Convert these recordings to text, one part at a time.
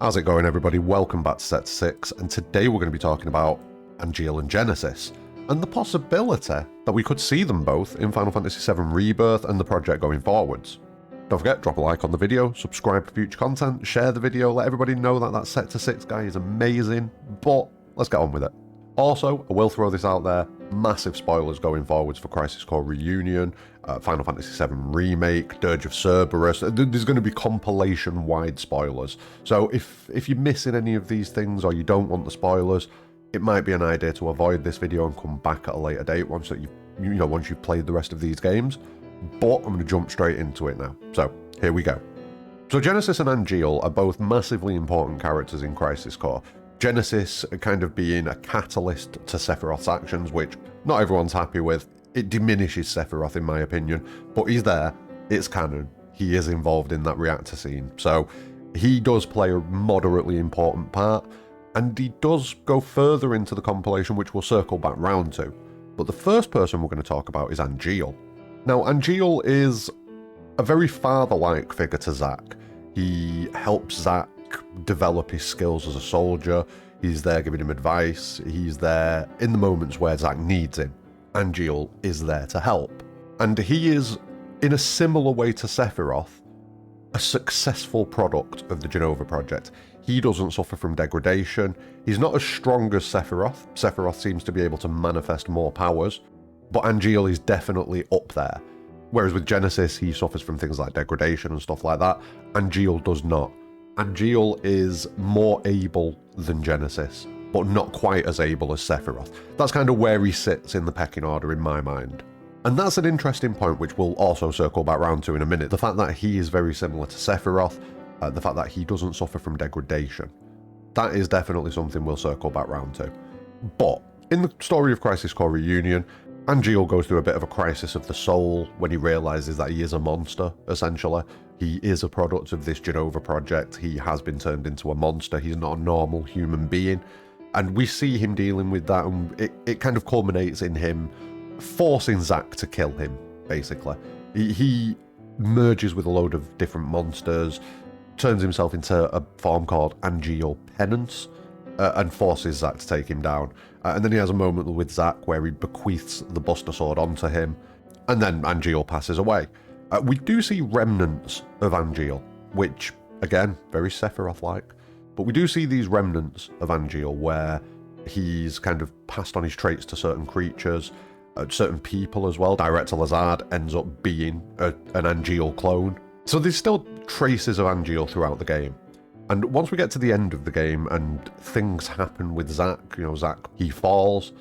How's it going, everybody? Welcome back to Set 6, and today we're going to be talking about Angeal and Genesis, and the possibility that we could see them both in Final Fantasy VII Rebirth and the project going forwards. Don't forget, drop a like on the video, subscribe for future content, share the video, let everybody know that Set 6 guy is amazing, but let's get on with it. Also, I will throw this out there, massive spoilers going forwards for Crisis Core Reunion, Final Fantasy VII Remake, Dirge of Cerberus. There's going to be compilation-wide spoilers. So if you're missing any of these things or you don't want the spoilers, it might be an idea to avoid this video and come back at a later date once you've played the rest of these games. But I'm going to jump straight into it now. So here we go. So Genesis and Angeal are both massively important characters in Crisis Core. Genesis kind of being a catalyst to Sephiroth's actions, which not everyone's happy with. It diminishes Sephiroth in my opinion, but he's there, it's canon, he is involved in that reactor scene, so he does play a moderately important part, and he does go further into the compilation, which we'll circle back round to. But the first person we're going to talk about is Angeal. Now, Angeal is a very father-like figure to Zack. He helps Zack develop his skills as a soldier, he's there giving him advice, he's there in the moments where Zack needs him. Angeal is there to help. And he is, in a similar way to Sephiroth, a successful product of the Jenova project. He doesn't suffer from degradation, he's not as strong as Sephiroth. Sephiroth seems to be able to manifest more powers, but Angeal is definitely up there. Whereas with Genesis, he suffers from things like degradation and stuff like that. Angeal does not. Angeal is more able than Genesis, but not quite as able as Sephiroth. That's kind of where he sits in the pecking order in my mind. And that's an interesting point which we'll also circle back round to in a minute. The fact that he is very similar to Sephiroth, the fact that he doesn't suffer from degradation. That is definitely something we'll circle back round to. But in the story of Crisis Core Reunion, Angeal goes through a bit of a crisis of the soul when he realises that he is a monster, essentially. He is a product of this Jenova project. He has been turned into a monster. He's not a normal human being. And we see him dealing with that, and it kind of culminates in him forcing Zack to kill him, basically. He merges with a load of different monsters, turns himself into a form called Angeal Penance, and forces Zack to take him down. And then he has a moment with Zack where he bequeaths the Buster Sword onto him, and then Angeal passes away. We do see remnants of Angeal, which, again, very Sephiroth-like, but we do see these remnants of Angeal where he's kind of passed on his traits to certain creatures, certain people as well. Director Lazard ends up being an Angeal clone. So there's still traces of Angeal throughout the game. And once we get to the end of the game and things happen with Zack, Zack, he falls,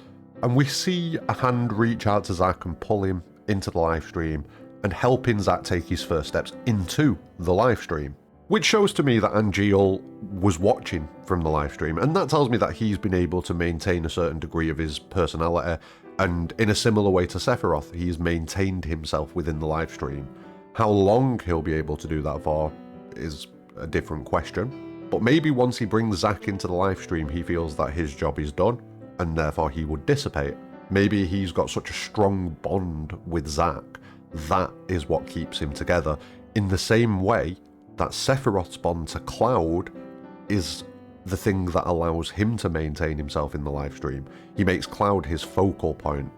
and we see a hand reach out to Zack and pull him into the live stream and helping Zack take his first steps into the live stream. Which shows to me that Angeal was watching from the live stream, and that tells me that he's been able to maintain a certain degree of his personality, and in a similar way to Sephiroth, he's maintained himself within the live stream. How long he'll be able to do that for is a different question, but maybe once he brings Zack into the live stream, he feels that his job is done, and therefore he would dissipate. Maybe he's got such a strong bond with Zack, that is what keeps him together, in the same way that Sephiroth's bond to Cloud is the thing that allows him to maintain himself in the live stream. He makes Cloud his focal point.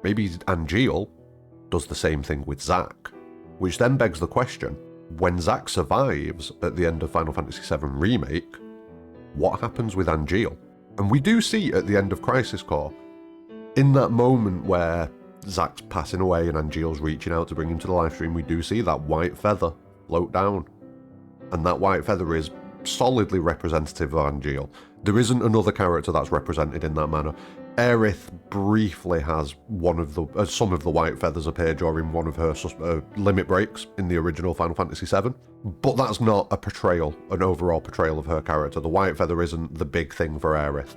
Maybe Angeal does the same thing with Zack, which then begs the question, when Zack survives at the end of Final Fantasy VII Remake, what happens with Angeal? And we do see at the end of Crisis Core, in that moment where Zack's passing away and Angeal's reaching out to bring him to the live stream, we do see that white feather float down. And that white feather is solidly representative of Angeal. There isn't another character that's represented in that manner. Aerith briefly has some of the white feathers appear during one of her limit breaks in the original Final Fantasy VII, but that's not a portrayal, an overall portrayal of her character. The white feather isn't the big thing for Aerith,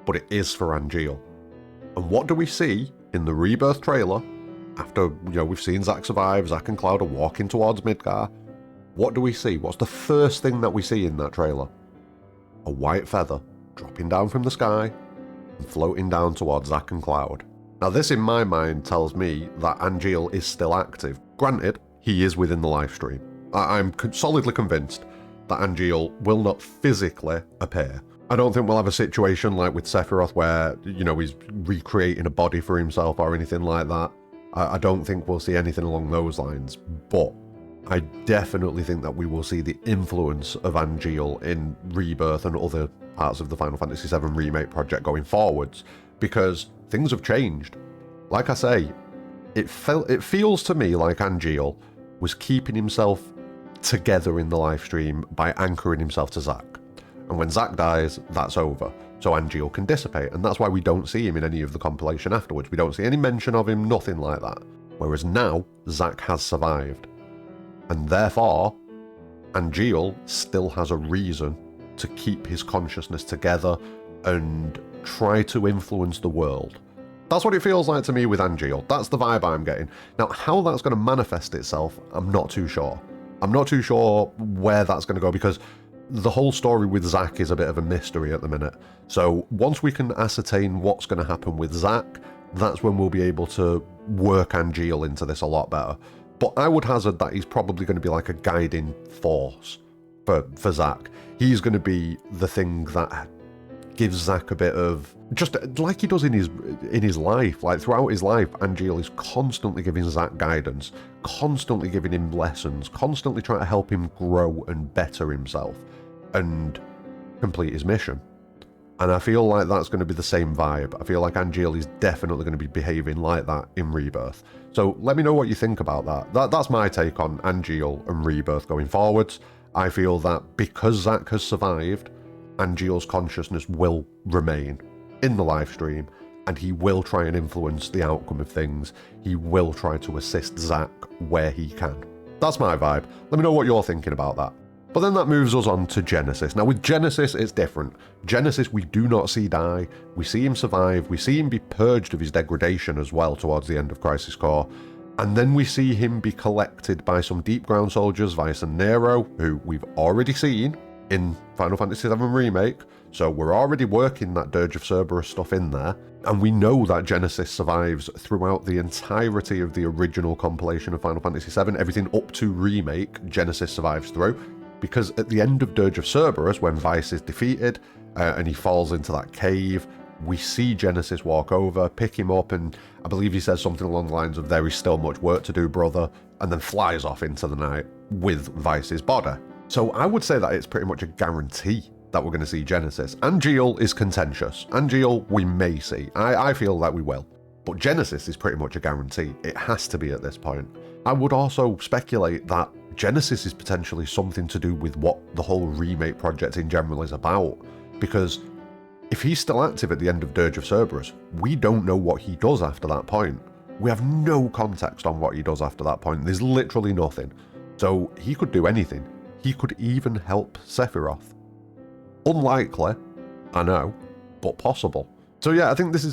but it is for Angeal. And what do we see in the Rebirth trailer, after we've seen Zack survive, Zack and Cloud are walking towards Midgar? What do we see? What's the first thing that we see in that trailer? A white feather dropping down from the sky and floating down towards Zack and Cloud. Now this in my mind tells me that Angeal is still active. Granted, he is within the live stream. I'm solidly convinced that Angeal will not physically appear. I don't think we'll have a situation like with Sephiroth where, you know, he's recreating a body for himself or anything like that. I don't think we'll see anything along those lines, but I definitely think that we will see the influence of Angeal in Rebirth and other parts of the Final Fantasy VII Remake project going forwards, because things have changed. Like I say, it feels to me like Angeal was keeping himself together in the live stream by anchoring himself to Zack. And when Zack dies, that's over. So Angeal can dissipate, and that's why we don't see him in any of the compilation afterwards. We don't see any mention of him, nothing like that. Whereas now, Zack has survived. And therefore, Angeal still has a reason to keep his consciousness together and try to influence the world. That's what it feels like to me with Angeal. That's the vibe I'm getting. Now, how that's going to manifest itself, I'm not too sure. I'm not too sure where that's going to go, because the whole story with Zack is a bit of a mystery at the minute. So once we can ascertain what's going to happen with Zack, that's when we'll be able to work Angeal into this a lot better. But I would hazard that he's probably going to be like a guiding force for Zack. He's going to be the thing that gives Zack a bit of, just like he does in his life. Like throughout his life, Angeal is constantly giving Zack guidance, constantly giving him lessons, constantly trying to help him grow and better himself and complete his mission. And I feel like that's going to be the same vibe. I feel like Angeal is definitely going to be behaving like that in Rebirth. So let me know what you think about that. That's my take on Angeal and Rebirth going forwards. I feel that because Zack has survived, Angeal's consciousness will remain in the live stream, and he will try and influence the outcome of things. He will try to assist Zack where he can. That's my vibe. Let me know what you're thinking about that. But then that moves us on to Genesis. Now with Genesis, it's different. Genesis we do not see die. We see him survive. We see him be purged of his degradation as well towards the end of Crisis Core. And then we see him be collected by some Deep Ground soldiers, VII and Nero, who we've already seen in Final Fantasy VII Remake. So we're already working that Dirge of Cerberus stuff in there. And we know that Genesis survives throughout the entirety of the original compilation of Final Fantasy VII. Everything up to Remake, Genesis survives through. Because at the end of Dirge of Cerberus, when Vice is defeated and he falls into that cave, we see Genesis walk over, pick him up, and I believe he says something along the lines of, "There is still much work to do, brother," and then flies off into the night with Vice's body. So I would say that it's pretty much a guarantee that we're going to see Genesis. Angeal is contentious. Angeal we may see. I feel that we will. But Genesis is pretty much a guarantee. It has to be at this point. I would also speculate that Genesis is potentially something to do with what the whole remake project in general is about. Because if he's still active at the end of Dirge of Cerberus, we don't know what he does after that point. We have no context on what he does after that point. There's literally nothing. So he could do anything. He could even help Sephiroth. Unlikely, I know, but possible. So yeah, I think this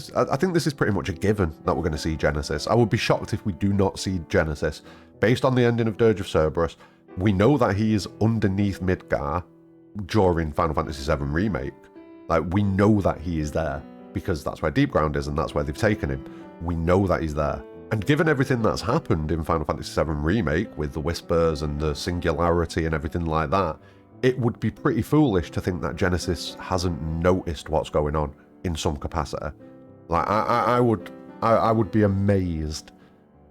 is pretty much a given that we're going to see Genesis. I would be shocked if we do not see Genesis. Based on the ending of Dirge of Cerberus, we know that he is underneath Midgar during Final Fantasy VII Remake. Like, we know that he is there, because that's where Deep Ground is and that's where they've taken him. We know that he's there. And given everything that's happened in Final Fantasy VII Remake, with the Whispers and the Singularity and everything like that, it would be pretty foolish to think that Genesis hasn't noticed what's going on in some capacity. Like, I would be amazed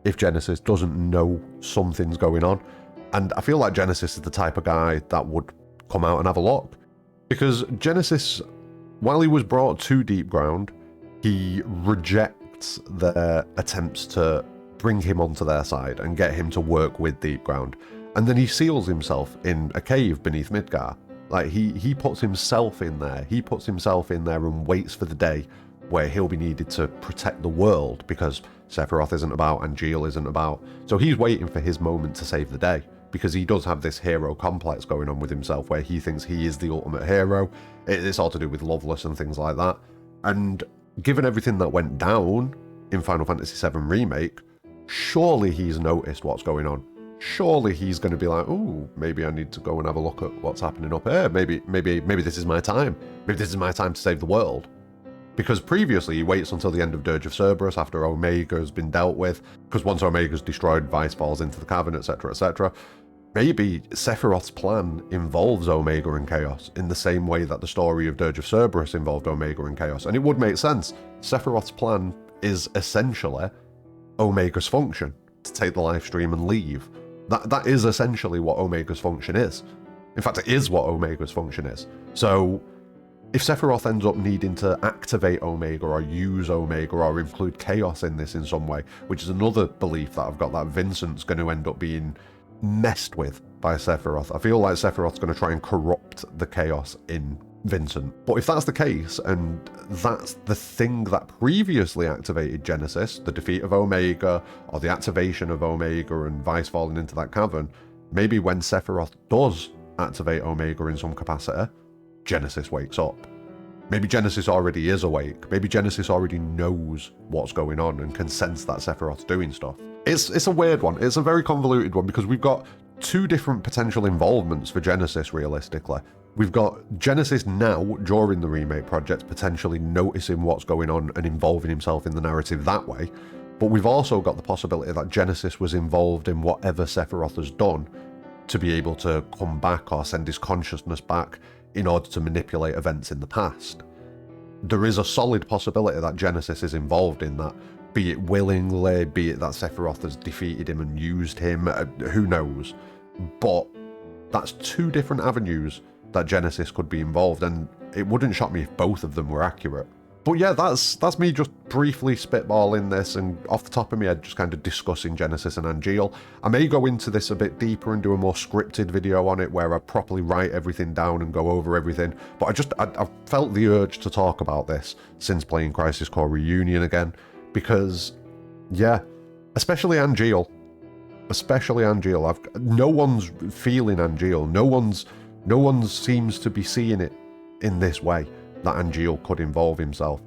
if Genesis doesn't know something's going on. And I feel like Genesis is the type of guy that would come out and have a look. Because Genesis, while he was brought to Deep Ground, he rejects their attempts to bring him onto their side and get him to work with Deep Ground. And then he seals himself in a cave beneath Midgar. Like, he puts himself in there. He puts himself in there and waits for the day where he'll be needed to protect the world, because Sephiroth isn't about, Angeal isn't about. So he's waiting for his moment to save the day, because he does have this hero complex going on with himself where he thinks he is the ultimate hero. It's all to do with Loveless and things like that. And given everything that went down in Final Fantasy VII Remake, surely he's noticed what's going on. Surely he's going to be like, "Oh, maybe I need to go and have a look at what's happening up here. Maybe this is my time. Maybe this is my time to save the world." Because previously he waits until the end of Dirge of Cerberus after Omega's been dealt with, because once Omega's destroyed, Vice falls into the cavern, etc., etc. maybe Sephiroth's plan involves Omega and Chaos in the same way that the story of Dirge of Cerberus involved Omega and Chaos. And it would make sense. Sephiroth's plan is essentially Omega's function, to take the live stream and leave. That is essentially what Omega's function is. In fact, it is what Omega's function is. So if Sephiroth ends up needing to activate Omega or use Omega or include Chaos in this in some way, which is another belief that I've got, that Vincent's going to end up being messed with by Sephiroth. I feel like Sephiroth's going to try and corrupt the Chaos in Vincent. But if that's the case, and that's the thing that previously activated Genesis, the defeat of Omega, or the activation of Omega and Vice falling into that cavern, maybe when Sephiroth does activate Omega in some capacity, Genesis wakes up. Maybe Genesis already is awake. Maybe Genesis already knows what's going on and can sense that Sephiroth's doing stuff. It's a weird one. It's a very convoluted one because we've got two different potential involvements for Genesis, realistically. We've got Genesis now, during the remake project, potentially noticing what's going on and involving himself in the narrative that way. But we've also got the possibility that Genesis was involved in whatever Sephiroth has done to be able to come back or send his consciousness back in order to manipulate events in the past. There is a solid possibility that Genesis is involved in that, be it willingly, be it that Sephiroth has defeated him and used him, who knows. But that's two different avenues that Genesis could be involved, and it wouldn't shock me if both of them were accurate. But yeah, that's me just briefly spitballing this and off the top of my head just kind of discussing Genesis and Angeal. I may go into this a bit deeper and do a more scripted video on it where I properly write everything down and go over everything, but I felt the urge to talk about this since playing Crisis Core Reunion again, because yeah, especially Angeal, no one's feeling Angeal, no one seems to be seeing it in this way, that Angeal could involve himself.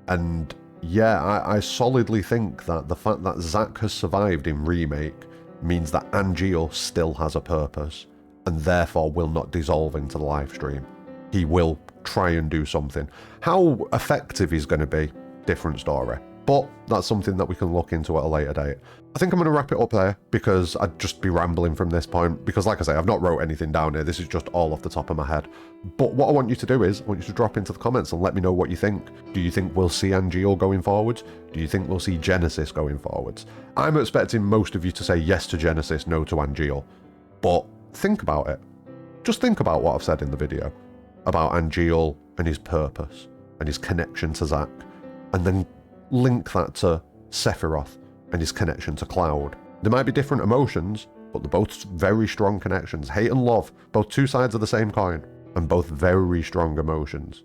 And yeah, I solidly think that the fact that Zack has survived in Remake means that Angeal still has a purpose, and therefore will not dissolve into the live stream. He will try and do something. How effective he's going to be, different story. But that's something that we can look into at a later date. I think I'm going to wrap it up there because I'd just be rambling from this point. Because like I say, I've not wrote anything down here. This is just all off the top of my head. But what I want you to do is, I want you to drop into the comments and let me know what you think. Do you think we'll see Angeal going forwards? Do you think we'll see Genesis going forwards? I'm expecting most of you to say yes to Genesis, no to Angeal. But think about it. Just think about what I've said in the video about Angeal and his purpose and his connection to Zack. And then link that to Sephiroth and his connection to Cloud. There might be different emotions, but they're both very strong connections. Hate and love, both two sides of the same coin, and both very strong emotions.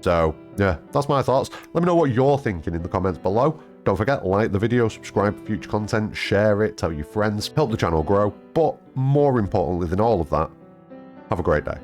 So yeah, that's my thoughts. Let me know what you're thinking in the comments below. Don't forget, like the video, subscribe for future content, share it, tell your friends, help the channel grow. But more importantly than all of that, have a great day.